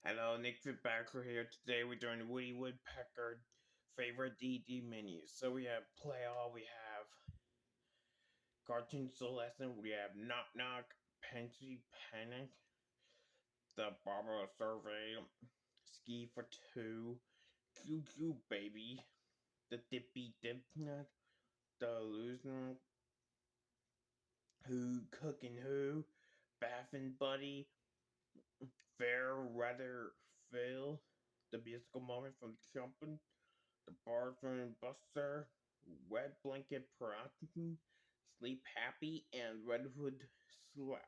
Hello, Nick Woodpecker here. Today we're doing Woody Woodpecker favorite DD menus. So we have Play All, we have Cartoon Celestin, we have Knock Knock, Pansy Panic, The Barbara Survey, Ski for Two, Choo Choo Baby, The Dippy Dip Nut, The Loser, Who Cookin' Who, Baffin' Buddy, Fair Weather Phil, The Musical Moment from Jumpin', The Barroom Buster, Wet Blanket Protein, Sleep Happy, and Redwood Slab.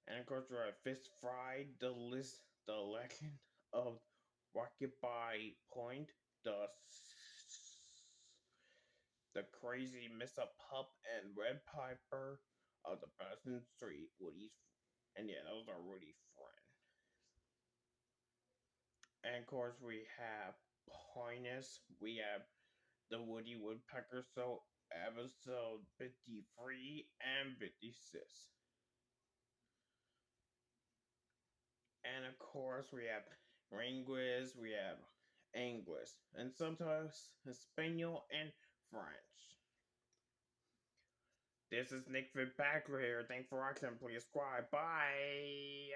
And of course, we have Fist Fried, the Legend of Rocket by Point, the Crazy Miss Up Pup, and Red Piper of the Boston Street, Woody's. And yeah, those are Woody's friends. And of course, we have Pointus, we have the Woody Woodpecker Show episode 53 and 56. And of course, we have Linguist, we have English, and sometimes Espanol and French. This is Nick Woodpecker here. Thanks for watching. Please subscribe. Bye.